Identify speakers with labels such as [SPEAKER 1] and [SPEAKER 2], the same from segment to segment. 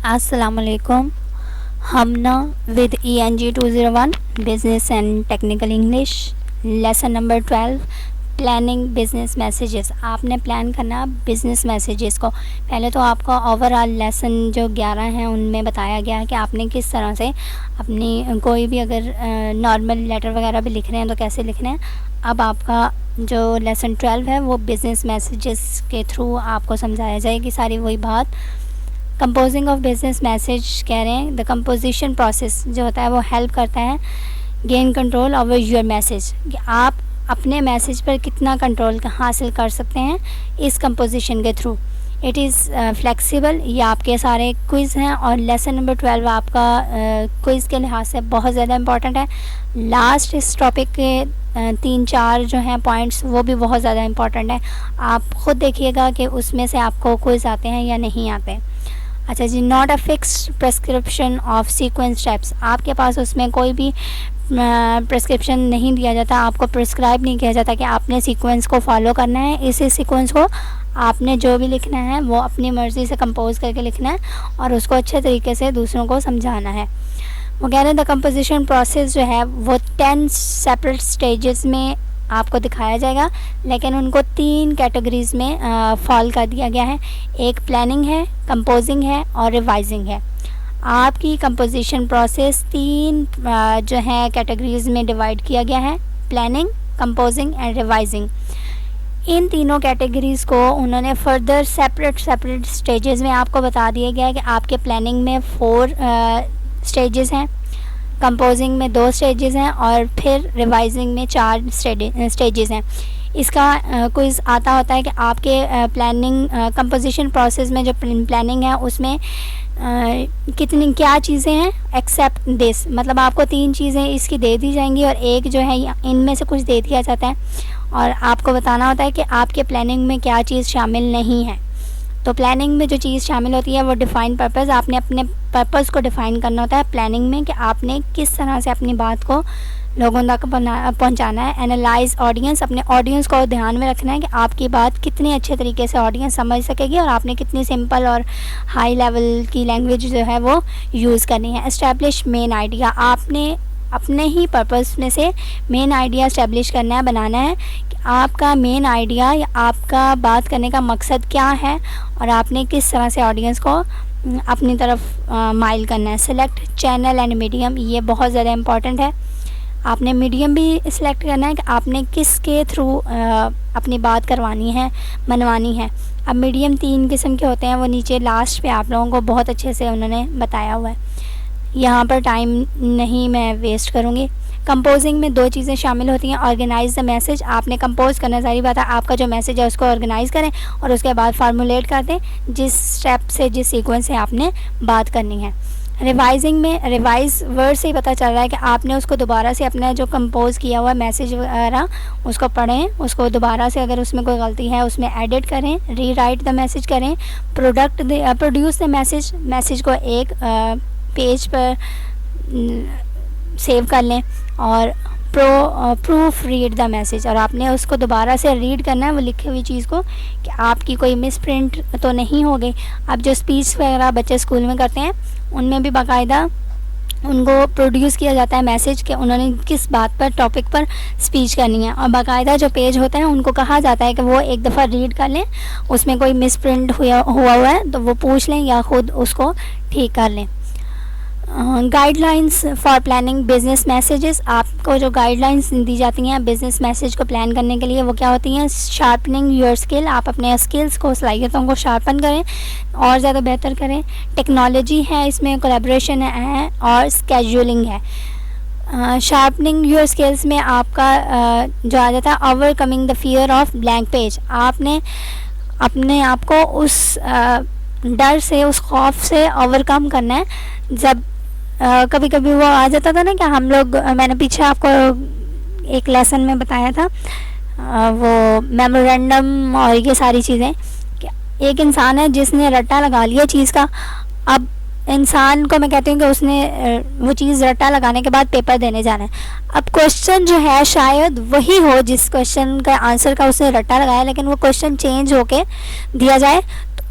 [SPEAKER 1] Assalamualaikum. हम ना with ENG 201 business and technical English lesson number 12 planning business messages. आपने plan करना business messages को। पहले तो आपका ओवरऑल लेसन जो 11 हैं उनमें बताया गया है कि आपने किस तरह से अपनी कोई भी अगर नॉर्मल लेटर वगैरह भी लिख रहे हैं तो कैसे लिखने हैं। अब आपका जो लेसन 12 है वो बिज़नेस मैसेजेस के थ्रू आपको समझाया जाएगी सारी वही बात। कंपोजिंग ऑफ बिजनेस मैसेज कह रहे हैं द कंपोजिशन प्रोसेस जो होता है वो हेल्प करता है gain control over your message, कि आप अपने मैसेज पर कितना कंट्रोल हासिल कर सकते हैं इस कंपोजिशन के थ्रू। It is flexible. ये आपके सारे क्विज़ हैं और लेसन नंबर 12 आपका क्विज़ के लिहाज से बहुत ज़्यादा इम्पॉर्टेंट है। लास्ट इस टॉपिक के 3-4 जो हैं पॉइंट्स वो भी बहुत ज़्यादा इम्पॉर्टेंट है। आप ख़ुद देखिएगा कि उसमें से आपको क्विज़ आते हैं या नहीं आते। अच्छा जी, not a fixed prescription of sequence steps. आपके पास उसमें कोई भी प्रेस्क्रिप्शन नहीं दिया जाता, आपको प्रिस्क्राइब नहीं किया जाता कि आपने सीक्वेंस को फॉलो करना है। इसी सीक्वेंस को आपने जो भी लिखना है वो अपनी मर्ज़ी से कंपोज करके लिखना है और उसको अच्छे तरीके से दूसरों को समझाना है। वो कह रहे हैं द कंपोजिशन प्रोसेस जो है वो 10 सेपरेट स्टेजेस में आपको दिखाया जाएगा, लेकिन उनको 3 कैटेगरीज़ में फॉल कर दिया गया है। एक प्लानिंग है, कंपोजिंग है और रिवाइजिंग है। आपकी कंपोजिशन प्रोसेस 3 जो है कैटेगरीज़ में डिवाइड किया गया है, प्लानिंग, कंपोजिंग एंड रिवाइजिंग। इन तीनों कैटेगरीज़ को उन्होंने फर्दर सेपरेट स्टेजेस में आपको बता दिया गया है कि आपके प्लानिंग में 4 स्टेजेस हैं, कंपोजिंग में 2 स्टेजेस हैं और फिर रिवाइजिंग में 4 स्टेजेस हैं। इसका क्विज़ आता होता है कि आपके प्लानिंग कंपोजिशन प्रोसेस में जो प्लानिंग है उसमें कितनी क्या चीज़ें हैं एक्सेप्ट दिस, मतलब आपको 3 चीज़ें इसकी दे दी जाएंगी और एक जो है इनमें से कुछ दे दिया जाता है और आपको बताना होता है कि आपके प्लानिंग में क्या चीज़ शामिल नहीं है। तो प्लानिंग में जो चीज़ शामिल होती है वो डिफ़ाइन पर्पस। आपने अपने पर्पस को डिफ़ाइन करना होता है प्लानिंग में कि आपने किस तरह से अपनी बात को लोगों तक पहुंचाना है। एनालाइज ऑडियंस, अपने ऑडियंस को ध्यान में रखना है कि आपकी बात कितने अच्छे तरीके से ऑडियंस समझ सकेगी और आपने कितनी सिंपल और हाई लेवल की लैंग्वेज जो है वो यूज़ करनी है। एस्टैब्लिश मेन आइडिया, आपने अपने ही पर्पस में से मेन आइडिया एस्टैब्लिश करना है, बनाना है कि आपका मेन आइडिया या आपका बात करने का मकसद क्या है और आपने किस तरह से ऑडियंस को अपनी तरफ माइल करना है। सेलेक्ट चैनल एंड मीडियम, ये बहुत ज़्यादा इम्पॉर्टेंट है। आपने मीडियम भी सिलेक्ट करना है कि आपने किसके थ्रू अपनी बात करवानी है, मनवानी है। अब मीडियम 3 किस्म के होते हैं, वो नीचे लास्ट पे आप लोगों को बहुत अच्छे से उन्होंने बताया हुआ है, यहाँ पर टाइम नहीं मैं वेस्ट करूँगी। कंपोजिंग में 2 चीज़ें शामिल होती हैं, ऑर्गेनाइज द मैसेज। आपने कंपोज करना, सारी बात है, आपका जो मैसेज है उसको ऑर्गेनाइज़ करें और उसके बाद फार्मूलेट कर दें जिस स्टेप से, जिस सीक्वेंस से आपने बात करनी है। रिवाइजिंग में, रिवाइज वर्ड से ही पता चल रहा है कि आपने उसको दोबारा से अपना जो कंपोज किया हुआ मैसेज वगैरह उसको पढ़ें, उसको दोबारा से अगर उसमें कोई गलती है उसमें एडिट करें, री राइट द मैसेज करें, प्रोड्यूस द मैसेज को एक पेज पर सेव कर लें और प्रूफ रीड द मैसेज, और आपने उसको दोबारा से रीड करना है वो लिखी हुई चीज़ को कि आपकी कोई मिस प्रिंट तो नहीं हो गई। अब जो स्पीच वगैरह बच्चे स्कूल में करते हैं उनमें भी बाकायदा उनको प्रोड्यूस किया जाता है मैसेज कि उन्होंने किस बात पर, टॉपिक पर स्पीच करनी है, और बाकायदा जो पेज होता है उनको कहा जाता है कि वो एक दफ़ा रीड कर लें, उसमें कोई मिस प्रिंट हुआ है तो वो पूछ लें या ख़ुद उसको ठीक कर लें। Guidelines for planning business messages, आपको जो गाइडलाइंस दी जाती हैं बिजनेस मैसेज को प्लान करने के लिए वो क्या होती हैं? शार्पनिंग योर स्किल, आप अपने स्किल्स को, सलाहियतों को शार्पन करें और ज़्यादा बेहतर करें। टेक्नोलॉजी है इसमें, कोलैबोरेशन है और स्केड्यूलिंग है। शार्पनिंग योर स्किल्स में आपका जो आ जाता है overcoming the fear of blank page, आपने अपने आप को उस डर से, उस खौफ से ओवरकम करना है। जब कभी कभी वो आ जाता था ना कि हम लोग, मैंने पीछे आपको एक लेसन में बताया था वो मेमोरेंडम और ये सारी चीज़ें, एक इंसान है जिसने रट्टा लगा लिया चीज़ का। अब इंसान को मैं कहती हूँ कि उसने वो चीज़ रट्टा लगाने के बाद पेपर देने जाना है। अब क्वेश्चन जो है शायद वही हो जिस क्वेश्चन का आंसर का उसने रट्टा लगाया, लेकिन वो क्वेश्चन चेंज होके दिया जाए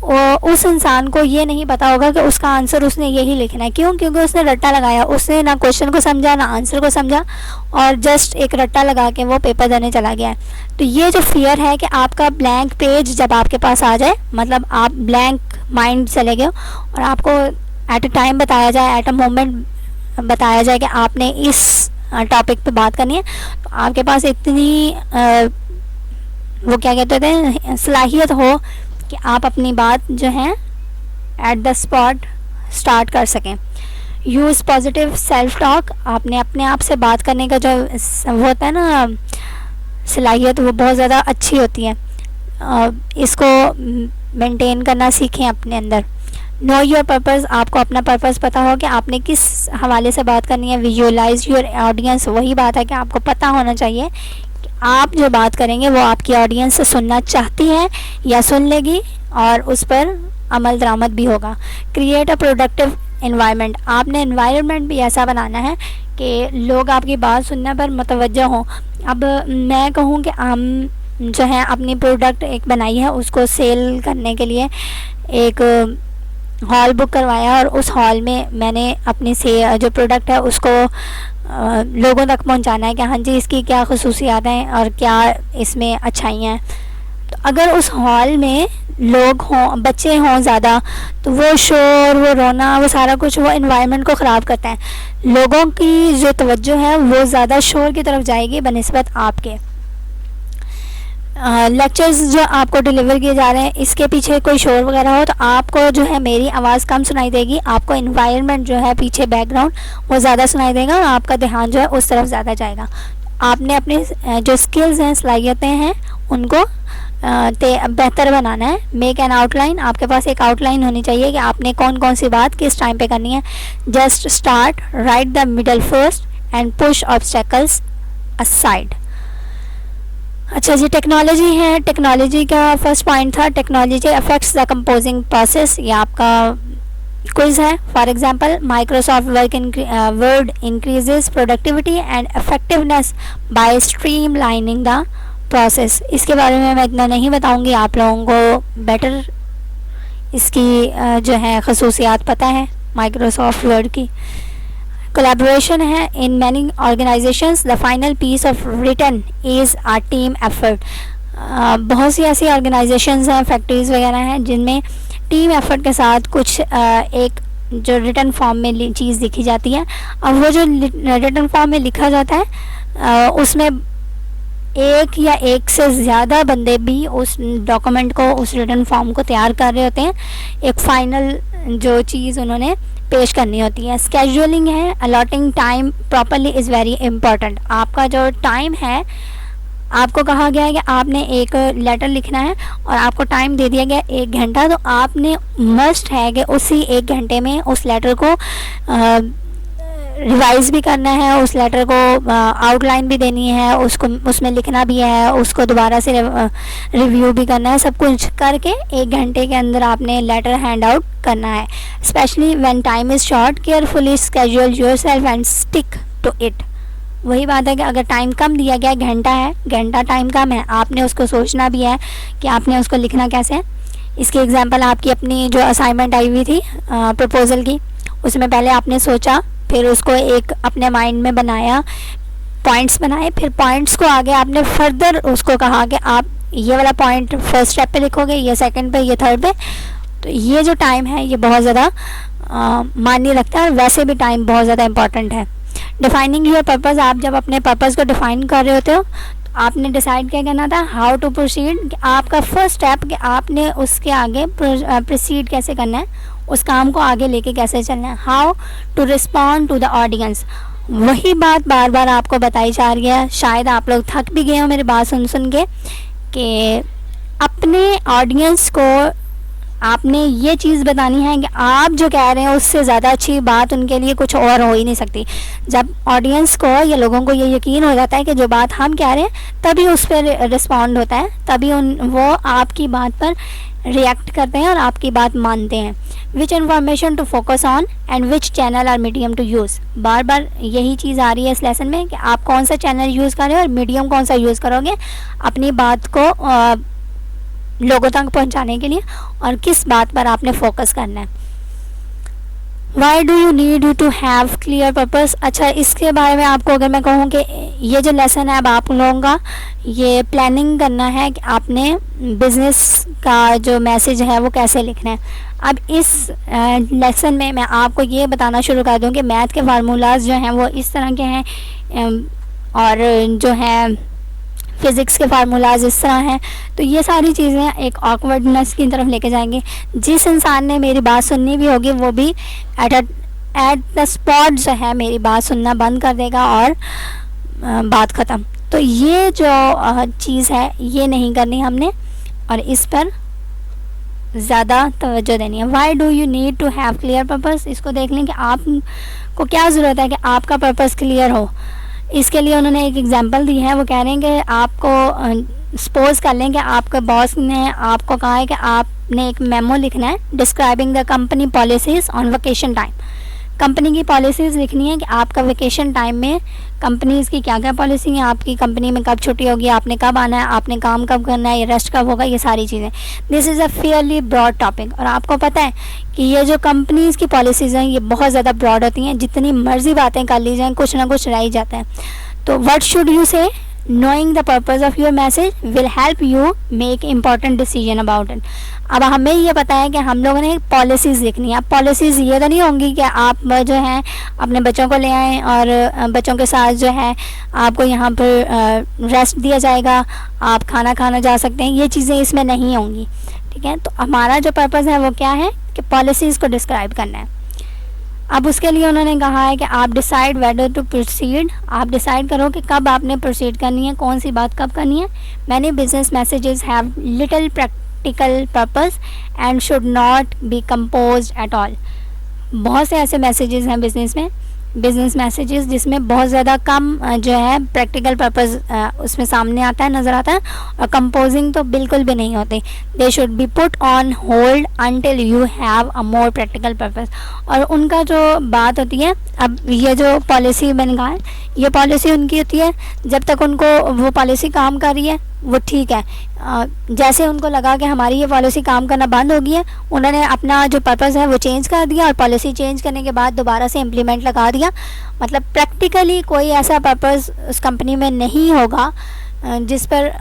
[SPEAKER 1] उस इंसान को ये नहीं पता होगा कि उसका आंसर उसने यही लिखना है। क्यों? क्योंकि उसने रट्टा लगाया, उसने ना क्वेश्चन को समझा ना आंसर को समझा, और जस्ट एक रट्टा लगा के वो पेपर देने चला गया है। तो ये जो फियर है कि आपका ब्लैंक पेज जब आपके पास आ जाए, मतलब आप ब्लैंक माइंड चले गए और आपको एट अ टाइम बताया जाए, एट अ मोमेंट बताया जाए कि आपने इस टॉपिक पे बात करनी है, तो आपके पास इतनी वो क्या कहते थे सलाहियत हो कि आप अपनी बात जो है एट द स्पॉट स्टार्ट कर सकें। यूज़ पॉजिटिव सेल्फ टॉक, आपने अपने आप से बात करने का जो वो होता है ना सलाहियत, वो बहुत ज़्यादा अच्छी होती है। इसको मेंटेन करना सीखें अपने अंदर। नो योर पर्पज़, आपको अपना पर्पज़ पता हो कि आपने किस हवाले से बात करनी है। विजुअलाइज योर ऑडियंस, वही बात है कि आपको पता होना चाहिए कि आप जो बात करेंगे वो आपकी ऑडियंस सुनना चाहती है या सुन लेगी और उस पर अमल दरामद भी होगा। क्रिएट अ प्रोडक्टिव एनवायरनमेंट, आपने एनवायरनमेंट भी ऐसा बनाना है कि लोग आपकी बात सुनने पर मुतवज्जह हों। अब मैं कहूँ कि हम जो है अपनी प्रोडक्ट एक बनाई है, उसको सेल करने के लिए एक हॉल बुक करवाया और उस हॉल में मैंने अपनी से जो प्रोडक्ट है उसको लोगों तक पहुंचाना है कि हाँ जी इसकी क्या खसूसियात हैं और क्या इसमें अच्छाइयाँ हैं। तो अगर उस हॉल में लोग हों, बच्चे हों ज़्यादा, तो वो शोर, वो रोना, वो सारा कुछ वो एनवायरनमेंट को ख़राब करता है। लोगों की जो तवज्जो है वो ज़्यादा शोर की तरफ जाएगी बनिस्बत आपके। लेक्चर्स जो आपको डिलीवर किए जा रहे हैं इसके पीछे कोई शोर वगैरह हो तो आपको जो है मेरी आवाज़ कम सुनाई देगी, आपको एनवायरनमेंट जो है पीछे बैकग्राउंड वो ज़्यादा सुनाई देगा और आपका ध्यान जो है उस तरफ ज़्यादा जाएगा। आपने अपनी जो स्किल्स हैं, सलाहियतें हैं, उनको बेहतर बनाना है। मेक एन आउटलाइन, आपके पास एक आउटलाइन होनी चाहिए कि आपने कौन कौन सी बात किस टाइम पे करनी है। Just start, right the middle first and push obstacles aside. अच्छा जी, टेक्नोलॉजी है। टेक्नोलॉजी का फर्स्ट पॉइंट था technology affects the composing process, ये आपका क्विज है। For example Microsoft Word increases productivity and effectiveness by streamlining the process. इसके बारे में मैं इतना नहीं बताऊंगी, आप लोगों को बेटर इसकी जो है खसूसियात पता है माइक्रोसॉफ्ट वर्ड की। कोलैबोरेशन है। In many organizations the final piece of written is a team effort. बहुत सी ऐसी ऑर्गेनाइजेशंस हैं, फैक्ट्रीज़ वगैरह हैं जिनमें टीम एफर्ट के साथ कुछ एक जो रिटन फॉर्म में चीज़ लिखी जाती है। और वो जो रिटन फॉर्म में लिखा जाता है उसमें एक या एक से ज़्यादा बंदे भी उस डॉक्यूमेंट को, उस रिटन फॉर्म को तैयार कर रहे होते हैं। एक फ़ाइनल जो चीज़ उन्होंने पेश करनी होती है। स्केड्यूलिंग है। Allotting time properly is very important. आपका जो टाइम है, आपको कहा गया है कि आपने एक लेटर लिखना है और आपको टाइम दे दिया गया 1 घंटा, तो आपने मस्ट है कि उसी 1 घंटे में उस लेटर को रिवाइज़ भी करना है, उस लेटर को आउटलाइन भी देनी है, उसको उसमें लिखना भी है, उसको दोबारा से रिव्यू भी करना है। सब कुछ करके 1 घंटे के अंदर आपने लेटर हैंड आउट करना है। Especially when time is short, carefully schedule yourself and stick to it. वही बात है कि अगर टाइम कम दिया गया, घंटा है, घंटा टाइम कम है, आपने उसको सोचना भी है कि आपने उसको लिखना कैसे है। इसकी एग्जांपल आपकी अपनी जो असाइनमेंट आई हुई थी प्रपोज़ल की, उसमें पहले आपने सोचा, फिर उसको एक अपने माइंड में बनाया, पॉइंट्स बनाए, फिर पॉइंट्स को आगे आपने फर्दर उसको कहा कि आप ये वाला पॉइंट फर्स्ट स्टेप पे लिखोगे, ये सेकंड पे, ये थर्ड पे। तो ये जो टाइम है ये बहुत ज़्यादा मायने रखता है और वैसे भी टाइम बहुत ज़्यादा इंपॉर्टेंट है। डिफाइनिंग योर पर्पज़, आप जब अपने पर्पज़ को डिफाइन कर रहे होते हो तो आपने डिसाइड क्या करना था, हाउ टू प्रोसीड। आपका फर्स्ट स्टेप कि आपने उसके आगे प्रोसीड कैसे करना है, उस काम को आगे लेके कैसे चलना है। How to respond to the audience, वही बात बार बार आपको बताई जा रही है। शायद आप लोग थक भी गए हो मेरी बात सुन सुन के कि अपने ऑडियंस को आपने ये चीज़ बतानी है कि आप जो कह रहे हैं उससे ज़्यादा अच्छी बात उनके लिए कुछ और हो ही नहीं सकती। जब ऑडियंस को या लोगों को ये यकीन हो जाता है कि जो बात हम कह रहे हैं तभी उस पर रिस्पॉन्ड होता है, तभी वो आपकी बात पर रिएक्ट करते हैं और आपकी बात मानते हैं। Which information to focus on and which channel और मीडियम टू यूज़, बार बार यही चीज़ आ रही है इस लेसन में कि आप कौन सा चैनल यूज़ करें और मीडियम कौन सा यूज़ करोगे अपनी बात को लोगों तक पहुंचाने के लिए, और किस बात पर आपने फोकस करना है। Why do you need to have clear purpose. अच्छा, इसके बारे में आपको अगर मैं कहूँ कि ये जो लेसन है अब आप लोगों का ये प्लानिंग करना है कि आपने बिज़नेस का जो मैसेज है वो कैसे लिखना है। अब इस लेसन में मैं आपको ये बताना शुरू कर दूँ कि मैथ के फार्मूलाज जो हैं वो इस तरह के हैं, और जो है फिज़िक्स के फार्मूलाज इस तरह हैं। तो ये सारी चीज़ें एक ऑकवर्डनेस की तरफ लेके जाएंगे। जिस इंसान ने मेरी बात सुननी भी होगी वो भी एट द स्पॉट जो है मेरी बात सुनना बंद कर देगा और बात ख़त्म। तो ये जो चीज़ है ये नहीं करनी हमने, और इस पर ज़्यादा तवज्जो देनी है। Why do you need to have clear purpose. इसको देख लें कि आपको क्या ज़रूरत है कि आपका पर्पस क्लियर हो। इसके लिए उन्होंने एक एग्जांपल दी है। वो कह रहे हैं कि आपको सपोज़ कर लें कि आपके बॉस ने आपको कहा है कि आपने एक मेमो लिखना है describing the company policies on vacation time. Company की पॉलिसीज़ लिखनी है कि आपका वेकेशन टाइम में कंपनीज़ की क्या क्या पॉलिसी है, आपकी कंपनी में कब छुट्टी होगी, आपने कब आना है, आपने काम कब करना है, रेस्ट कब होगा, ये सारी चीज़ें। This is a fairly broad topic. और आपको पता है कि ये जो कंपनीज़ की पॉलिसीज़ हैं ये बहुत ज़्यादा ब्रॉड होती हैं, जितनी मर्जी बातें कर ली जाएँ कुछ ना कुछ रह ही जाता है। तो व्हाट शुड यू से, knowing the purpose of your message will help you make important decision about it। अब हमें ये पता है कि हम लोगों ने पॉलिसीज़ लिखनी है। अब पॉलिसीज़ ये तो नहीं होंगी कि आप जो है अपने बच्चों को ले आएँ और बच्चों के साथ जो है आपको यहाँ पर रेस्ट दिया जाएगा, आप खाना खाना जा सकते हैं, ये चीज़ें इसमें नहीं होंगी। ठीक है, तो हमारा जो पर्पज़ है वो क्या है कि पॉलिसीज़ को डिस्क्राइब करना है। अब उसके लिए उन्होंने कहा है कि आप डिसाइड वेदर टू प्रोसीड। आप डिसाइड करो कि कब आपने प्रोसीड करनी है, कौन सी बात कब करनी है। Many business messages have little practical purpose and should not be composed at all. बहुत से ऐसे मैसेजेस हैं बिज़नेस मैसेजेस जिसमें बहुत ज़्यादा कम जो है प्रैक्टिकल पर्पस उसमें सामने आता है, नज़र आता है, और कंपोजिंग तो बिल्कुल भी नहीं होती। They should be put on hold until you have a more practical purpose. और उनका जो बात होती है, अब ये जो पॉलिसी मैंने कहा है ये पॉलिसी उनकी होती है जब तक उनको वो पॉलिसी काम कर रही है वो ठीक है। जैसे उनको लगा कि हमारी ये पॉलिसी काम करना बंद हो गई है, उन्होंने अपना जो पर्पस है वो चेंज कर दिया और पॉलिसी चेंज करने के बाद दोबारा से इम्प्लीमेंट लगा दिया। मतलब प्रैक्टिकली कोई ऐसा पर्पस उस कंपनी में नहीं होगा जिस पर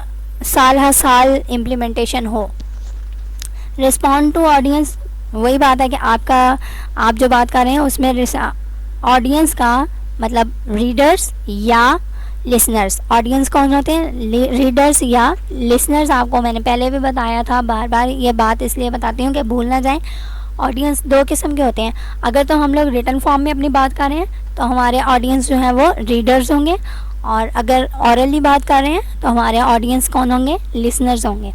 [SPEAKER 1] साल हर साल इम्प्लीमेंटेशन हो। रिस्पॉन्ड टू ऑडियंस, वही बात है कि आप जो बात कर रहे हैं उसमें ऑडियंस का मतलब रीडर्स या लिसनर्स। ऑडियंस कौन होते हैं, रीडर्स या लिसनर्स। आपको मैंने पहले भी बताया था, बार बार ये बात इसलिए बताती हूँ कि भूल ना जाए। ऑडियंस दो किस्म के होते हैं। अगर तो हम लोग रिटन फॉर्म में अपनी बात कर रहे हैं तो हमारे ऑडियंस जो है वो रीडर्स होंगे, और अगर ऑरली बात कर रहे हैं तो हमारे ऑडियंस कौन होंगे, लिसनर्स होंगे।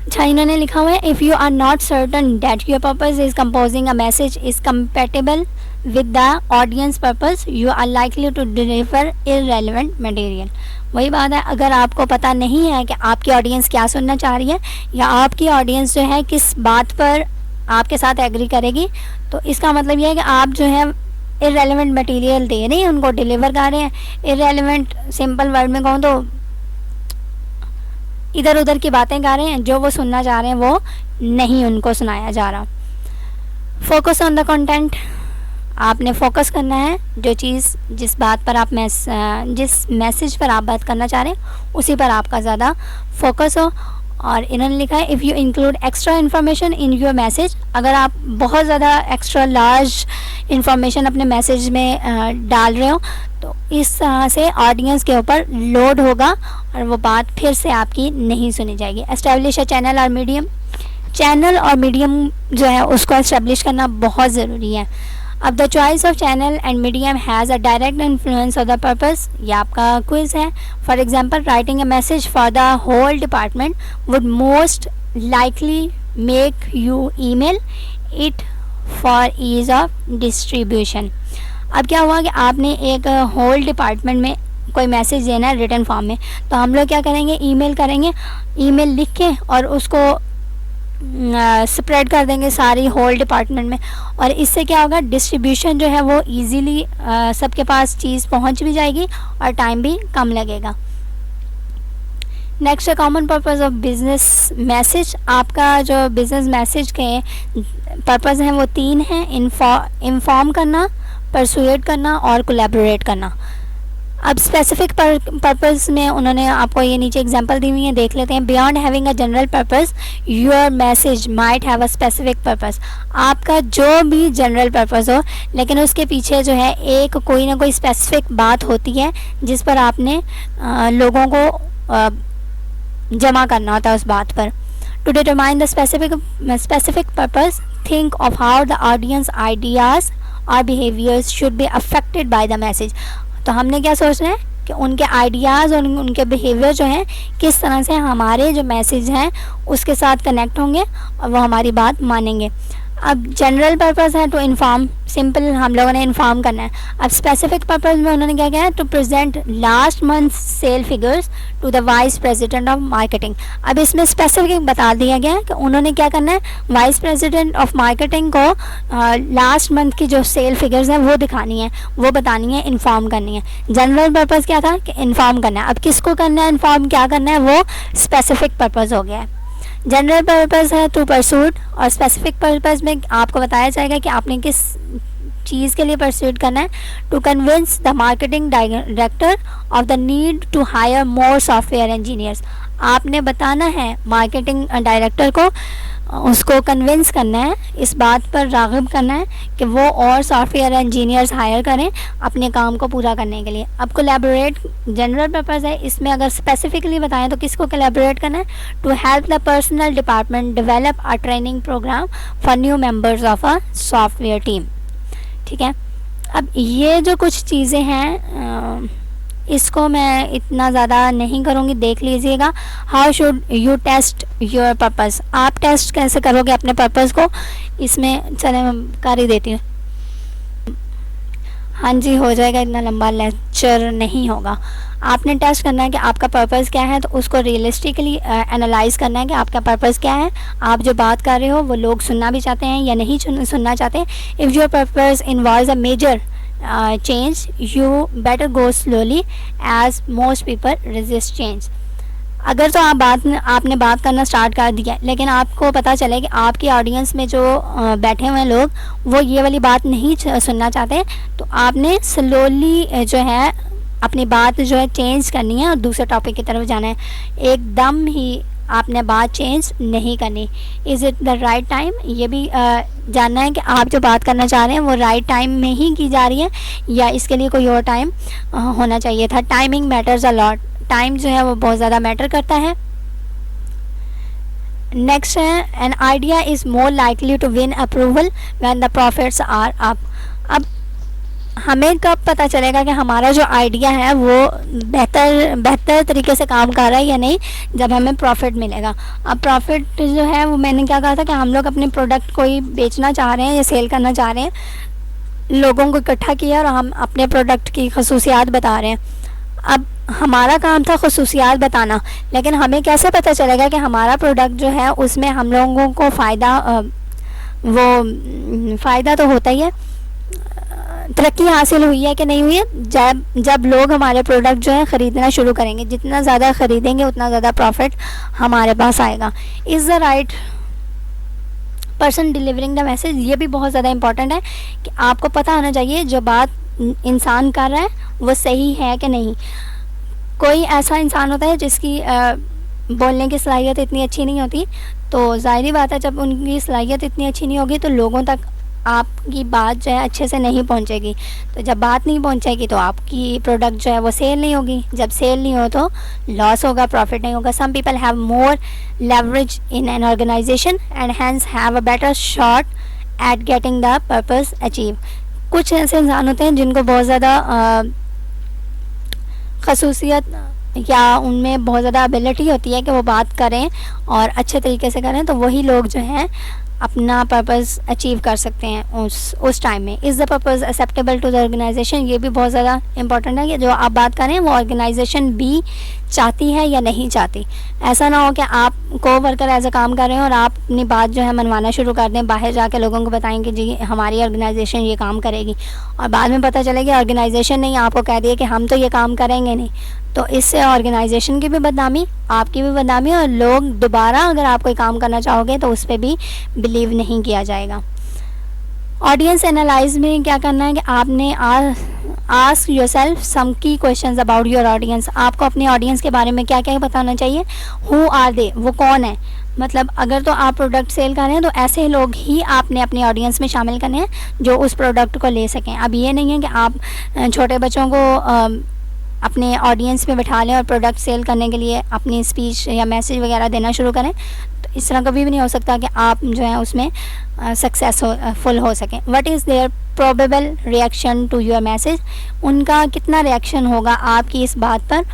[SPEAKER 1] अच्छा, इन्होंने लिखा हुआ है if you are not certain that your purpose is composing a message is compatible with the audience purpose you are likely to deliver irrelevant material। वही बात है, अगर आपको पता नहीं है कि आपकी ऑडियंस क्या सुनना चाह रही है या आपकी ऑडियंस जो है किस बात पर आपके साथ एग्री करेगी, तो इसका मतलब यह है कि आप जो है irrelevant मटेरियल दे रहे हैं, उनको डिलीवर कर रहे हैं। irrelevant सिंपल वर्ड में कहूँ तो इधर उधर की बातें कर रहे हैं, जो वो सुनना चाह रहे हैं वो नहीं उनको सुनाया जा रहा। फोकस ऑन द कंटेंट, आपने फोकस करना है जो चीज़ जिस बात पर आप जिस मैसेज पर आप बात करना चाह रहे हैं उसी पर आपका ज़्यादा फोकस हो। और इन्होंने लिखा है if you include extra information in your message, अगर आप बहुत ज़्यादा एक्स्ट्रा लार्ज इन्फॉर्मेशन अपने मैसेज में डाल रहे हो तो इस तरह से ऑडियंस के ऊपर लोड होगा और वो बात फिर से आपकी नहीं सुनी जाएगी। एस्टेब्लिश अ चैनल और मीडियम, चैनल और मीडियम जो है उसको एस्टेब्लिश करना बहुत ज़रूरी है। अब the choice of channel and medium has a direct influence of the purpose, ये आपका क्विज़ है। For example writing a message for the whole department would most likely make you email it for ease of distribution. अब क्या हुआ कि आपने एक whole department में कोई मैसेज देना है रिटन फॉर्म में, तो हम लोग क्या करेंगे, ईमेल करेंगे, ईमेल लिख के और उसको स्प्रेड कर देंगे सारी होल डिपार्टमेंट में, और इससे क्या होगा, डिस्ट्रीब्यूशन जो है वो इजीली सबके पास चीज़ पहुंच भी जाएगी और टाइम भी कम लगेगा। Next common purpose of business message. आपका जो बिजनेस मैसेज के पर्पस हैं वो 3 हैं, इन्फॉर्म करना, परसुएट करना और कोलैबोरेट करना। अब स्पेसिफिक पर्पस में उन्होंने आपको ये नीचे एग्जांपल दी हुई है, देख लेते हैं। Beyond having a general purpose your message might have a specific purpose. आपका जो भी जनरल पर्पस हो लेकिन उसके पीछे जो है एक कोई ना कोई स्पेसिफिक बात होती है जिस पर आपने लोगों को जमा करना होता है उस बात पर। To determine the specific purpose, think of how the audience ideas और behaviours should be affected by the message. तो हमने क्या सोचना है कि उनके आइडियाज़ और उनके बिहेवियर जो हैं किस तरह से हमारे जो मैसेज हैं उसके साथ कनेक्ट होंगे और वो हमारी बात मानेंगे। अब जनरल पर्पस है टू इन्फॉर्म, सिंपल हम लोगों ने इन्फॉर्म करना है। अब स्पेसिफिक पर्पस में उन्होंने क्या किया है, to present last month sale figures to the vice president of marketing. अब इसमें स्पेसिफिक बता दिया गया है कि उन्होंने क्या करना है, वाइस प्रेसिडेंट ऑफ मार्केटिंग को लास्ट मंथ की जो सेल फिगर्स हैं वो दिखानी है, वो बतानी है, इन्फॉर्म करनी है। जनरल पर्पस क्या था कि इन्फॉर्म करना है। अब किसको करना है इन्फॉर्म, क्या करना है, वो स्पेसिफिक पर्पस हो गया है। जनरल पर्पस है टू परसूट और स्पेसिफिक पर्पस में आपको बताया जाएगा कि आपने किस चीज़ के लिए परसूट करना है। To convince the marketing director of the need to hire more software engineers. आपने बताना है मार्केटिंग डायरेक्टर को, उसको कन्विंस करना है, इस बात पर राग़िब करना है कि वो और सॉफ्टवेयर इंजीनियर्स हायर करें अपने काम को पूरा करने के लिए। अब कोलैबोरेट जनरल पर्पस है, इसमें अगर स्पेसिफिकली बताएं तो किसको कोलैबोरेट करना है, to help the personal department develop a training program for new members of a software team. ठीक है, अब ये जो कुछ चीज़ें हैं इसको मैं इतना ज़्यादा नहीं करूँगी, देख लीजिएगा। How should you test your purpose, आप टेस्ट कैसे करोगे अपने पर्पस को, इसमें चले मैं कर ही देती हूँ। हाँ जी, हो जाएगा, इतना लंबा लेक्चर नहीं होगा। आपने टेस्ट करना है कि आपका पर्पस क्या है, तो उसको रियलिस्टिकली एनालाइज करना है कि आपका पर्पस क्या है। आप जो बात कर रहे हो वो लोग सुनना भी चाहते हैं या नहीं सुनना चाहते। If your purpose involves a major change, you better go slowly as most people resist change। अगर तो आपने बात करना स्टार्ट कर दिया लेकिन आपको पता चले कि आपकी ऑडियंस में जो बैठे हुए लोग वो ये वाली बात नहीं सुनना चाहते, तो आपने स्लोली जो है अपनी बात जो है चेंज करनी है और दूसरे टॉपिक की तरफ जाना है। एकदम ही आपने बात चेंज नहीं करनी। Is it the right time, ये भी जानना है कि आप जो बात करना चाह रहे हैं वो राइट टाइम में ही की जा रही है या इसके लिए कोई और टाइम होना चाहिए था। Timing matters a lot, time जो है वो बहुत ज़्यादा मैटर करता है। नेक्स्ट है, an idea is more likely to win approval when the profits are up. अब हमें कब पता चलेगा कि हमारा जो आइडिया है वो बेहतर तरीके से काम कर रहा है या नहीं, जब हमें प्रॉफिट मिलेगा। अब प्रॉफिट जो है वो मैंने क्या कहा था कि हम लोग अपने प्रोडक्ट को ही बेचना चाह रहे हैं या सेल करना चाह रहे हैं, लोगों को इकट्ठा किया और हम अपने प्रोडक्ट की खसूसियात बता रहे हैं। अब हमारा काम था खसूसियात बताना, लेकिन हमें कैसे पता चलेगा कि हमारा प्रोडक्ट जो है उसमें हम लोगों को फ़ायदा तो होता ही है, तरक्की हासिल हुई है कि नहीं हुई है, जब लोग हमारे प्रोडक्ट जो है ख़रीदना शुरू करेंगे। जितना ज़्यादा ख़रीदेंगे उतना ज़्यादा प्रॉफिट हमारे पास आएगा। Is the right person delivering the message, ये भी बहुत ज़्यादा इंपॉर्टेंट है कि आपको पता होना चाहिए जो बात इंसान कर रहा है वो सही है कि नहीं। कोई ऐसा इंसान होता है जिसकी बोलने की सलाहियत इतनी अच्छी नहीं होती, तो ज़ाहिर बात है जब उनकी सलाहियत इतनी अच्छी नहीं होगी तो लोगों तक आपकी बात जो है अच्छे से नहीं पहुंचेगी। तो जब बात नहीं पहुंचेगी तो आपकी प्रोडक्ट जो है वो सेल नहीं होगी, जब सेल नहीं हो तो लॉस होगा, प्रॉफिट नहीं होगा। Some people have more leverage in an organization and hence have a better shot at getting the purpose achieve. कुछ ऐसे इंसान होते हैं जिनको बहुत ज़्यादा खसूसियत या उनमें बहुत ज़्यादा एबिलिटी होती है कि वो बात करें और अच्छे तरीके से करें, तो वही लोग जो हैं अपना पर्पस अचीव कर सकते हैं उस टाइम में। Is the purpose acceptable to the organization, ये भी बहुत ज़्यादा इंपॉर्टेंट है कि जो आप बात करें वो ऑर्गेनाइजेशन भी चाहती है या नहीं चाहती। ऐसा ना हो कि आप को वर्कर एज अ काम कर रहे हो और आप अपनी बात जो है मनवाना शुरू कर दें, बाहर जाके लोगों को बताएंगे जी हमारी ऑर्गेनाइजेशन ये काम करेगी, और बाद में पता चले कि ऑर्गेनाइजेशन ने आपको कह दिया कि हम तो ये काम करेंगे नहीं, तो इससे ऑर्गेनाइजेशन की भी बदनामी, आपकी भी बदनामी, और लोग दोबारा अगर आप कोई काम करना चाहोगे तो उस पर भी बिलीव नहीं किया जाएगा। ऑडियंस एनालाइज में क्या करना है कि आपने आस्क योरसेल्फ सम की क्वेश्चंस अबाउट योर ऑडियंस। आपको अपने ऑडियंस के बारे में क्या क्या बताना चाहिए। हु आर दे, वो कौन है, मतलब अगर तो आप प्रोडक्ट सेल कर रहे हैं तो ऐसे लोग ही आपने अपने ऑडियंस में शामिल करने हैं जो उस प्रोडक्ट को ले सकें। अब ये नहीं है कि आप छोटे बच्चों को अपने ऑडियंस में बैठा लें और प्रोडक्ट सेल करने के लिए अपनी स्पीच या मैसेज वगैरह देना शुरू करें। तो इस तरह कभी भी नहीं हो सकता कि आप जो है उसमें सक्सेसफुल हो सकें। What is their probable reaction to your message, उनका कितना रिएक्शन होगा आपकी इस बात पर,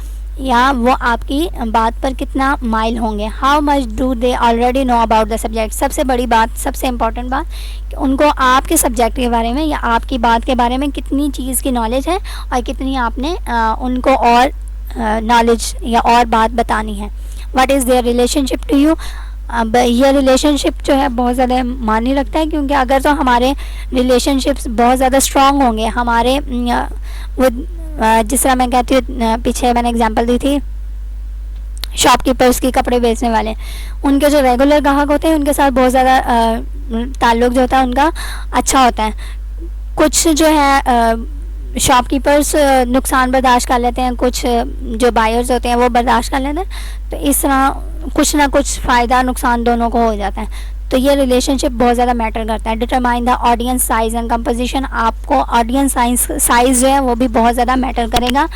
[SPEAKER 1] या वो आपकी बात पर कितना माइल होंगे। How much do they already know about the subject, सबसे बड़ी बात, सबसे इम्पॉर्टेंट बात कि उनको आपके सब्जेक्ट के बारे में या आपकी बात के बारे में कितनी चीज़ की नॉलेज है और कितनी आपने उनको और नॉलेज या और बात बतानी है। What is their relationship to you. अब ये रिलेशनशिप जो है बहुत ज़्यादा मायने रखता है, क्योंकि अगर तो हमारे रिलेशनशिप्स बहुत ज़्यादा स्ट्रॉन्ग होंगे, हमारे वो जिस तरह मैं कहती हूँ, पीछे मैंने एग्जांपल दी थी शॉपकीपर्स की, कपड़े बेचने वाले, उनके जो रेगुलर ग्राहक होते हैं उनके साथ बहुत ज़्यादा ताल्लुक़ जो होता है उनका अच्छा होता है। कुछ जो है शॉपकीपर्स नुकसान बर्दाश्त कर लेते हैं, कुछ जो बायर्स होते हैं वो बर्दाश्त कर लेते हैं। तो इस तरह कुछ ना कुछ फ़ायदा नुकसान दोनों को हो जाता है। तो ये रिलेशनशिप बहुत ज़्यादा मैटर करता है। Determine the audience size and composition, आपको ऑडियंस साइज़ जो है वो भी बहुत ज़्यादा मैटर करेगा।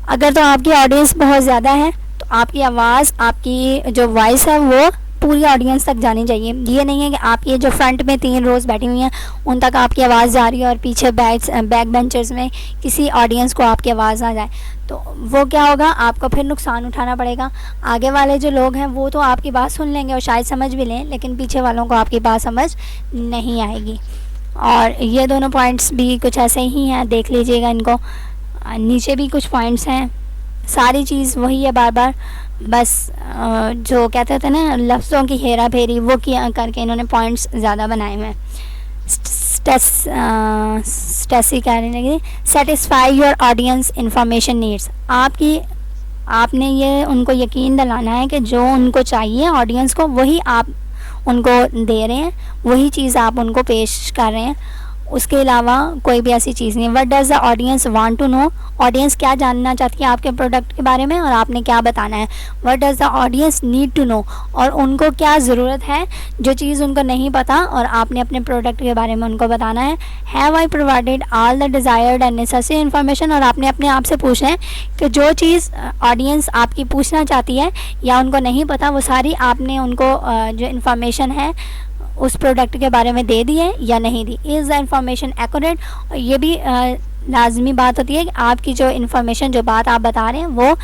[SPEAKER 1] अगर तो आपकी ऑडियंस बहुत ज़्यादा है तो आपकी आवाज़, आपकी जो वॉइस है वो पूरी ऑडियंस तक जानी चाहिए। ये नहीं है कि आप ये जो फ्रंट में 3 रोज़ बैठी हुई हैं उन तक आपकी आवाज़ जा रही है और पीछे बैक बेंचर्स में किसी ऑडियंस को आपकी आवाज़ आ जाए, तो वो क्या होगा, आपको फिर नुकसान उठाना पड़ेगा। आगे वाले जो लोग हैं वो तो आपकी बात सुन लेंगे और शायद समझ भी लें, लेकिन पीछे वालों को आपकी बात समझ नहीं आएगी। और ये दोनों पॉइंट्स भी कुछ ऐसे ही हैं, देख लीजिएगा इनको। नीचे भी कुछ पॉइंट्स हैं, सारी चीज़ वही है, बार बार बस जो कहते थे ना लफ्ज़ों की हेरा फेरी, वो किया करके इन्होंने पॉइंट्स ज़्यादा बनाए हुए हैं। स्टेसी कह रही है satisfy your audience information needs. आपने ये उनको यकीन दिलाना है कि जो उनको चाहिए ऑडियंस को वही आप उनको दे रहे हैं, वही चीज़ आप उनको पेश कर रहे हैं, उसके अलावा कोई भी ऐसी चीज़ नहीं। What does the audience want to know, ऑडियंस क्या जानना चाहती है आपके प्रोडक्ट के बारे में और आपने क्या बताना है। What does the audience need to know, और उनको क्या ज़रूरत है, जो चीज़ उनको नहीं पता और आपने अपने प्रोडक्ट के बारे में उनको बताना है। Have I provided all the desired and necessary information, और आपने अपने आप से पूछना है कि जो चीज़ ऑडियंस आपकी पूछना चाहती है या उनको नहीं पता वो सारी आपने उनको जो इन्फॉर्मेशन है उस प्रोडक्ट के बारे में दे दी है या नहीं दी। इज़ द इंफॉर्मेशन एक्यूरेट, और ये भी लाजमी बात होती है कि आपकी जो इन्फॉर्मेशन, जो बात आप बता रहे हैं वो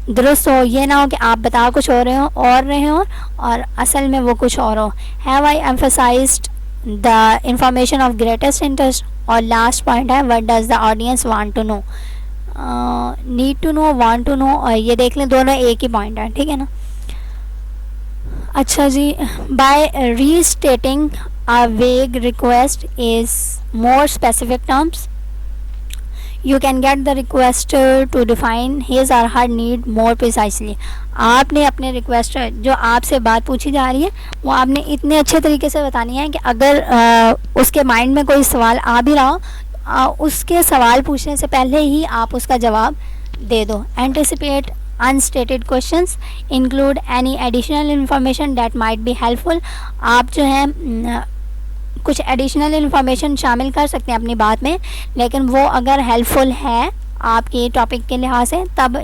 [SPEAKER 1] दुरुस्त हो। ये ना हो कि आप बता कुछ हो रहे हो और असल में वो कुछ और हो। Have I emphasised the information of greatest interest, और लास्ट पॉइंट है what does the audience want to know. Need to know, want to know, और ये देख लें दोनों एक ही पॉइंट है, ठीक है ना। अच्छा जी, bye restating a vague request is more specific terms you can get the requester to define his or her need more precisely. आपने अपने रिक्वेस्टर, जो आपसे बात पूछी जा रही है, वो आपने इतने अच्छे तरीके से बतानी है कि अगर उसके माइंड में कोई सवाल आ भी रहा हो, उसके सवाल पूछने से पहले ही आप उसका जवाब दे दो। Anticipate unstated questions, include any additional information that might be helpful. आप जो है कुछ एडिशनल इंफॉर्मेशन शामिल कर सकते हैं अपनी बात में, लेकिन वो अगर हेल्पफुल है आपके टॉपिक के लिहाज से तब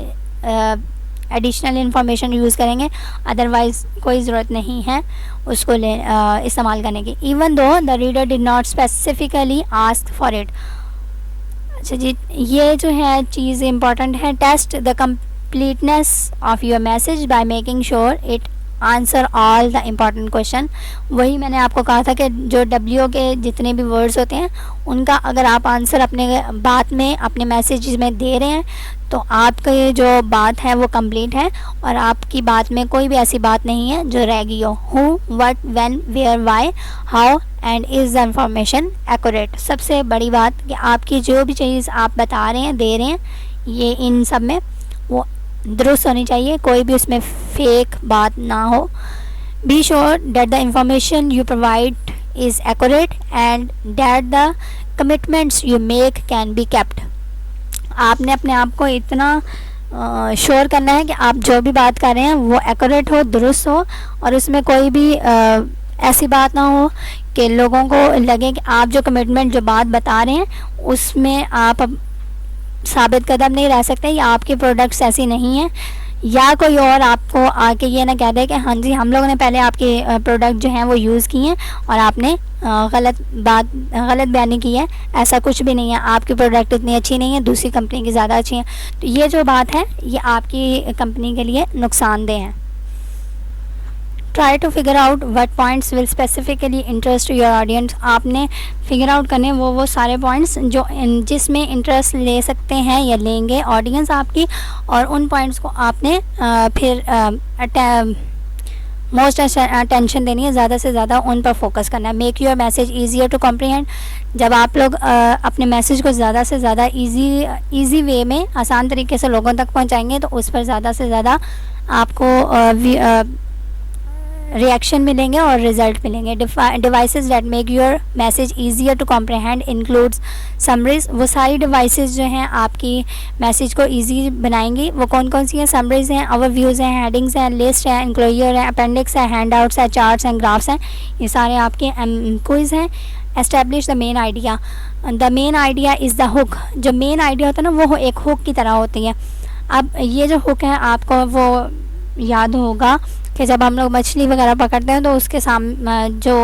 [SPEAKER 1] एडिशनल इंफॉर्मेशन यूज़ करेंगे, अदरवाइज़ कोई ज़रूरत नहीं है उसको इस्तेमाल करने की। Even though the reader did not specifically ask for it. अच्छा जी, ये जो है चीज़ इम्पॉर्टेंट है। Test the completeness of your message by making sure it answer all the important question। वही मैंने आपको कहा था कि जो W के जितने भी वर्ड्स होते हैं उनका अगर आप आंसर अपने बात में, अपने मैसेज में दे रहे हैं तो आपका ये जो बात है वो कंप्लीट है और आपकी बात में कोई भी ऐसी बात नहीं है जो रह गई हो। Who, what, when, where, why, how and is the information accurate. सबसे बड़ी बात कि आपकी जो भी चीज़ आप बता रहे हैं, दे रहे हैं, ये इन सब में वो दुरुस्त होनी चाहिए, कोई भी उसमें फेक बात ना हो। Be sure that the information you provide is accurate and that the commitments you make can be kept. आपने अपने आप को इतना श्योर करना है कि आप जो भी बात कर रहे हैं वो एक्यूरेट हो, दुरुस्त हो, और उसमें कोई भी ऐसी बात ना हो कि लोगों को लगे कि आप जो कमिटमेंट, जो बात बता रहे हैं उसमें आप साबित कदम नहीं रह सकते, या आपके प्रोडक्ट्स ऐसी नहीं हैं, या कोई और आपको आके ये ना कह दे कि हाँ जी हम लोगों ने पहले आपके प्रोडक्ट जो हैं वो यूज़ किए हैं और आपने गलत बयानी की है। ऐसा कुछ भी नहीं है, आपकी प्रोडक्ट इतनी अच्छी नहीं है, दूसरी कंपनी की ज़्यादा अच्छी है। तो ये जो बात है ये आपकी कंपनी के लिए नुकसानदेह है। Try to figure out what points will specifically interest your audience. आपने फिगर आउट करने वो सारे पॉइंट्स जो जिसमें इंटरेस्ट ले सकते हैं या लेंगे ऑडियंस आपकी, और उन पॉइंट्स को आपने फिर मोस्ट अटेंशन देनी है, ज़्यादा से ज़्यादा उन पर फोकस करना है। Make your message easier to comprehend. जब आप लोग अपने मैसेज को ज़्यादा से ज़्यादा ईजी वे में, आसान तरीके से लोगों तक पहुंचाएंगे तो उस पर ज़्यादा से ज़्यादा आपको रिएक्शन मिलेंगे और रिजल्ट मिलेंगे। Devices that make your message easier to comprehend includes summaries. वो सारी डिवाइसेस जो हैं आपकी मैसेज को ईजी बनाएंगी, वो कौन कौन सी हैं? समरीज हैं, ओवरव्यूज़ हैं, हेडिंग्स हैं, लिस्ट है, इंक्लोजर है, अपेंडिक्स है, हैंडआउट्स है, चार्ट्स हैं, ग्राफ्स हैं, ये सारे आपके क्विज हैं। Establish the main idea. The main idea is the hook. जो मेन आइडिया होता है ना वो एक हुक की तरह होती है। अब ये जो हुक है आपको वो याद होगा कि जब हम लोग मछली वगैरह पकड़ते हैं तो उसके सामने जो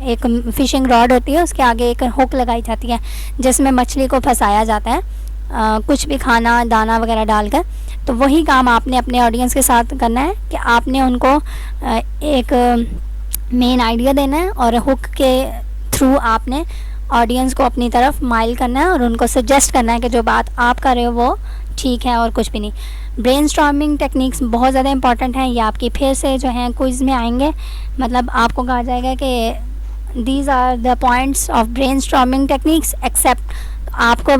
[SPEAKER 1] एक फ़िशिंग रॉड होती है उसके आगे एक हुक लगाई जाती है जिसमें मछली को फंसाया जाता है कुछ भी खाना दाना वगैरह डालकर। तो वही काम आपने अपने ऑडियंस के साथ करना है कि आपने उनको एक मेन आइडिया देना है और हुक के थ्रू आपने ऑडियंस को अपनी तरफ माइल करना है और उनको सजेस्ट करना है कि जो बात आप कर रहे हो वो ठीक है और कुछ भी नहीं। ब्रेनस्टॉर्मिंग टेक्निक्स बहुत ज़्यादा इंपॉर्टेंट हैं। ये आपकी फिर से जो हैं क्विज़ में आएंगे, मतलब आपको कहा जाएगा कि these are the points of brainstorming techniques except. आपको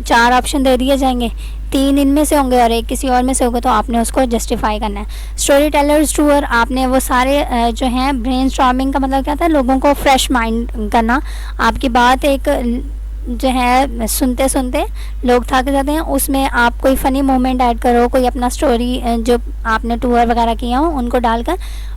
[SPEAKER 1] 4 ऑप्शन दे दिए जाएंगे, 3 इनमें से होंगे और 1 किसी और में से होगा, तो आपने उसको जस्टिफाई करना है। स्टोरी टेलर्स टूर, आपने वो सारे जो हैं ब्रेनस्टॉर्मिंग का मतलब क्या था? लोगों को फ्रेश माइंड करना। आपकी बात एक जो है सुनते सुनते लोग थक जाते हैं, उसमें आप कोई फ़नी मोमेंट ऐड करो, कोई अपना स्टोरी जो आपने टूर वगैरह किया हो उनको डालकर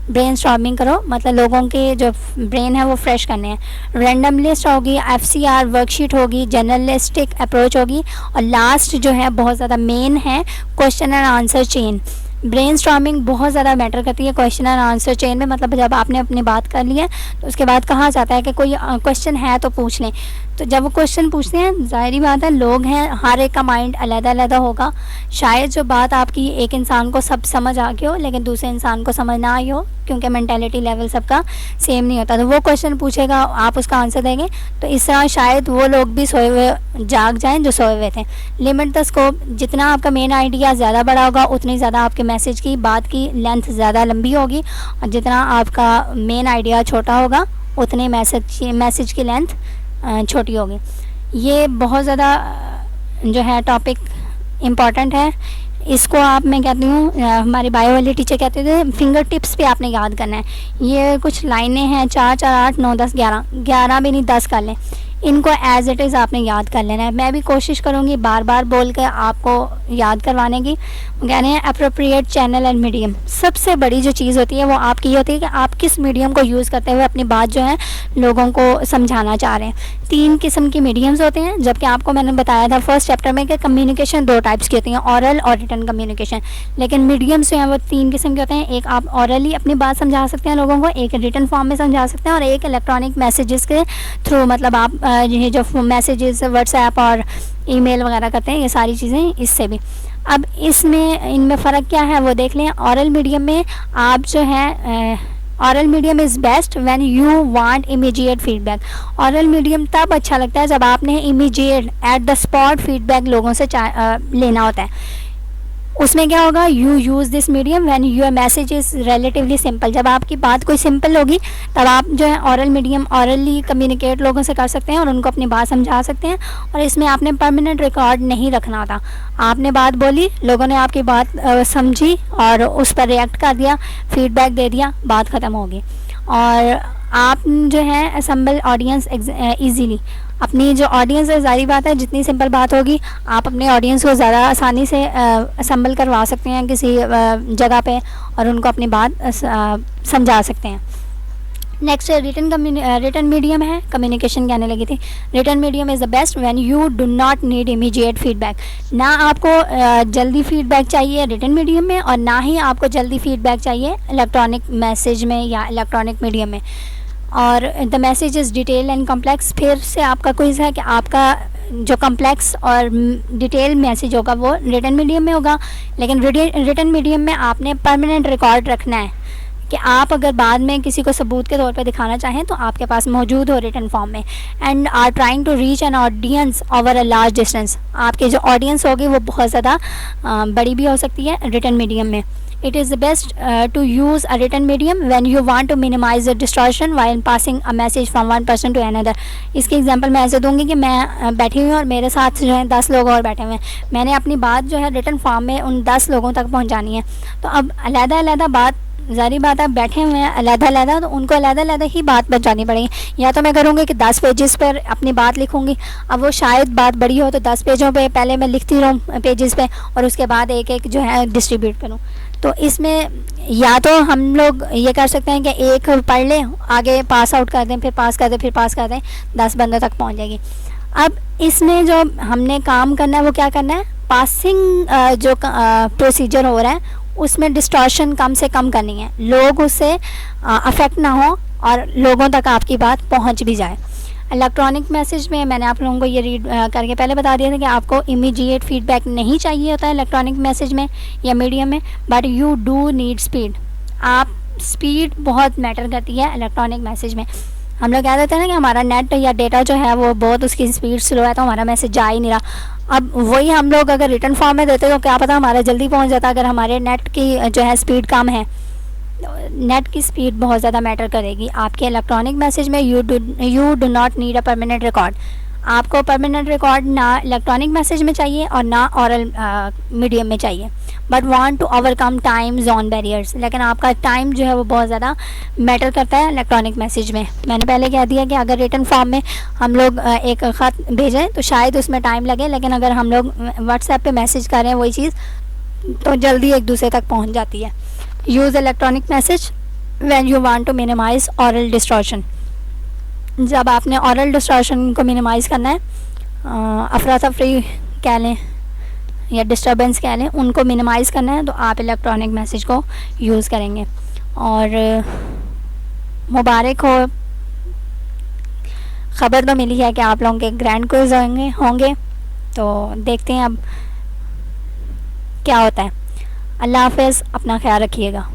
[SPEAKER 1] ब्रेनस्टॉर्मिंग करो, मतलब लोगों के जो ब्रेन है वो फ्रेश करने हैं। रैंडम लिस्ट होगी, FCR वर्कशीट होगी, जर्नलिस्टिक अप्रोच होगी, और लास्ट जो है बहुत ज़्यादा मेन है question and answer chain. Brainstorming बहुत ज़्यादा मैटर करती है क्वेश्चन एंड आंसर चेन में। मतलब जब आपने अपनी बात कर ली है तो उसके बाद कहा जाता है कि कोई क्वेश्चन है तो पूछ लें। तो जब वो क्वेश्चन पूछते हैं, ज़ाहिरी बात है लोग हैं, हर एक का माइंड अलग-अलग होगा। शायद जो बात आपकी एक इंसान को सब समझ आ गई हो लेकिन दूसरे इंसान को समझ ना आई हो, क्योंकि मेंटालिटी लेवल सबका सेम नहीं होता। तो वो क्वेश्चन पूछेगा, आप उसका आंसर देंगे, तो इस तरह शायद वो लोग भी सोए हुए जाग जाएं जो सोए हुए थे। लिमिट द स्कोप, जितना आपका मेन आइडिया ज़्यादा बड़ा होगा उतनी ज़्यादा आपके मैसेज की बात की लेंथ ज़्यादा लंबी होगी, और जितना आपका मेन आइडिया छोटा होगा उतने मैसेज की लेंथ छोटी होगी। ये बहुत ज़्यादा जो है टॉपिक इम्पॉर्टेंट है। इसको आप, मैं कहती हूँ, हमारी बायो वाली टीचर कहते थे फिंगर टिप्स पे आपने याद करना है। ये कुछ लाइनें हैं, 4 4 8 9 10 11 भी नहीं 10 कर लें, इनको एज इट इज़ आपने याद कर लेना है। मैं भी कोशिश करूँगी बार बार बोल कर आपको याद करवाने की। कह रहे हैं अप्रोप्रिएट चैनल एंड मीडियम। सबसे बड़ी जो चीज़ होती है वो आपकी होती है कि आप किस मीडियम को यूज़ करते हुए अपनी बात जो है लोगों को समझाना चाह रहे हैं। 3 किस्म की मीडियम्स होते हैं, जबकि आपको मैंने बताया था फर्स्ट चैप्टर में कि कम्युनिकेशन 2 टाइप्स की होती हैं, ऑरल और रिटन कम्युनिकेशन। लेकिन मीडियम्स जो हैं वो 3 किस्म के होते हैं। एक आप ऑरली अपनी बात समझा सकते हैं लोगों को, एक रिटन फॉर्म में समझा सकते हैं, और एक इलेक्ट्रॉनिक मैसेजेस के थ्रू, मतलब आप ये जो मैसेजेस व्हाट्सएप और ईमेल वगैरह करते हैं, ये सारी चीज़ें इससे भी। अब इनमें फ़र्क क्या है वो देख लें। ऑरल मीडियम में आप जो है aural medium is best when you want immediate feedback. Aural medium तब अच्छा लगता है जब आपने immediate at the spot feedback लोगों से लेना होता है। उसमें क्या होगा, you use this medium when your message is relatively simple. जब आपकी बात कोई सिंपल होगी तब आप जो है ऑरल मीडियम, ऑरली कम्युनिकेट लोगों से कर सकते हैं और उनको अपनी बात समझा सकते हैं। और इसमें आपने परमानेंट रिकॉर्ड नहीं रखना था। आपने बात बोली, लोगों ने आपकी बात समझी और उस पर रिएक्ट कर दिया, फीडबैक दे दिया, बात ख़त्म होगी। और आप जो है असम्बल ऑडियंस ईजीली, अपनी जो ऑडियंस है, ज़ाहिर बात है जितनी सिंपल बात होगी आप अपने ऑडियंस को ज़्यादा आसानी से असम्बल करवा सकते हैं किसी जगह पे और उनको अपनी बात समझा सकते हैं। नेक्स्ट रिटन मीडियम है, कम्युनिकेशन कहने लगी थी। Written medium is the best when you do not need immediate feedback. ना आपको जल्दी फीडबैक चाहिए रिटन मीडियम में और ना ही आपको जल्दी फीडबैक चाहिए इलेक्ट्रॉनिक मैसेज में या इलेक्ट्रॉनिक मीडियम में। और the message is detail and complex. फिर से आपका क्विज़ है कि आपका जो कॉम्प्लेक्स और डिटेल मैसेज होगा वो रिटन मीडियम में होगा, लेकिन रिटन मीडियम में आपने परमानेंट रिकॉर्ड रखना है कि आप अगर बाद में किसी को सबूत के तौर पे दिखाना चाहें तो आपके पास मौजूद हो रिटन फॉर्म में। And are trying to reach an audience over a large distance. आपकी जो ऑडियंस होगी वो बहुत ज़्यादा बड़ी भी हो सकती है रिटन मीडियम में। It is the best to use a written medium when you want to minimize the distortion while passing a message from one person to another. इसकी एग्जांपल मैं ऐसे दूंगी कि मैं बैठी हुई हूँ और मेरे साथ जो है 10 लोग और बैठे हुए हैं। मैंने अपनी बात जो है रिटन फॉर्म में उन 10 लोगों तक पहुँचानी है। तो अब अलग-अलग बात, ज़ाहिर बात है बैठे हुए हैं अलग-अलग, तो उनको अलग-अलग ही बात पहुँचानी पड़ेगी। या तो मैं करूँगी कि 10 पेजेस पर अपनी बात लिखूँगी। अब वो शायद बात बड़ी हो तो 10 पेजों पे पहले मैं लिखती रहूँ पेजेस पे और उसके बाद एक एक जो है डिस्ट्रीब्यूट करूँ। तो इसमें या तो हम लोग ये कर सकते हैं कि एक पढ़ लें, आगे पास आउट कर दें, फिर पास कर दें, फिर पास कर दें, 10 बंदों तक पहुँच जाएगी। अब इसमें जो हमने काम करना है वो क्या करना है, पासिंग जो प्रोसीजर हो रहा है उसमें डिस्टॉर्शन कम से कम करनी है, लोग उससे अफेक्ट ना हो और लोगों तक आपकी बात पहुंच भी जाए। इलेक्ट्रॉनिक मैसेज में मैंने आप लोगों को ये रीड करके पहले बता दिया था कि आपको इमीडिएट फीडबैक नहीं चाहिए होता है इलेक्ट्रॉनिक मैसेज में या मीडियम में, but you do need speed. आप स्पीड बहुत मैटर करती है इलेक्ट्रॉनिक मैसेज में। हम लोग कह देते हैं ना कि हमारा नेट या डेटा जो है वो बहुत उसकी स्पीड स्लो है तो हमारा मैसेज जा ही नहीं रहा। अब वही हम लोग अगर रिटर्न फॉर्म में देते तो क्या पता हमारा जल्दी पहुंच जाता। अगर हमारे नेट की जो है स्पीड कम है, नेट की स्पीड बहुत ज़्यादा मैटर करेगी आपके इलेक्ट्रॉनिक मैसेज में। You do not need a permanent record. आपको परमानेंट रिकॉर्ड ना इलेक्ट्रॉनिक मैसेज में चाहिए और ना ऑरल मीडियम में चाहिए, but want to overcome time zone barriers. लेकिन आपका टाइम जो है वो बहुत ज़्यादा मैटर करता है इलेक्ट्रॉनिक मैसेज में। मैंने पहले कह दिया कि अगर रिटन फॉर्म में हम लोग एक ख़त भेजें तो शायद उसमें टाइम लगे, लेकिन अगर हम लोग व्हाट्सएप पे मैसेज करें वही चीज़ तो जल्दी एक दूसरे तक पहुँच जाती है। Use electronic message when you want to minimize aural distortion. जब आपने ऑरल डिस्टॉर्शन को मिनिमाइज़ करना है, अफरा तफरी कह लें या डिस्टर्बेंस कह लें, उनको मिनिमाइज़ करना है तो आप इलेक्ट्रॉनिक मैसेज को यूज़ करेंगे। और मुबारक हो, ख़बर तो मिली है कि आप लोगों के ग्रैंड क्विज़ होंगे तो देखते हैं अब क्या होता है। अल्लाह हाफ़िज़, अपना ख्याल रखिएगा।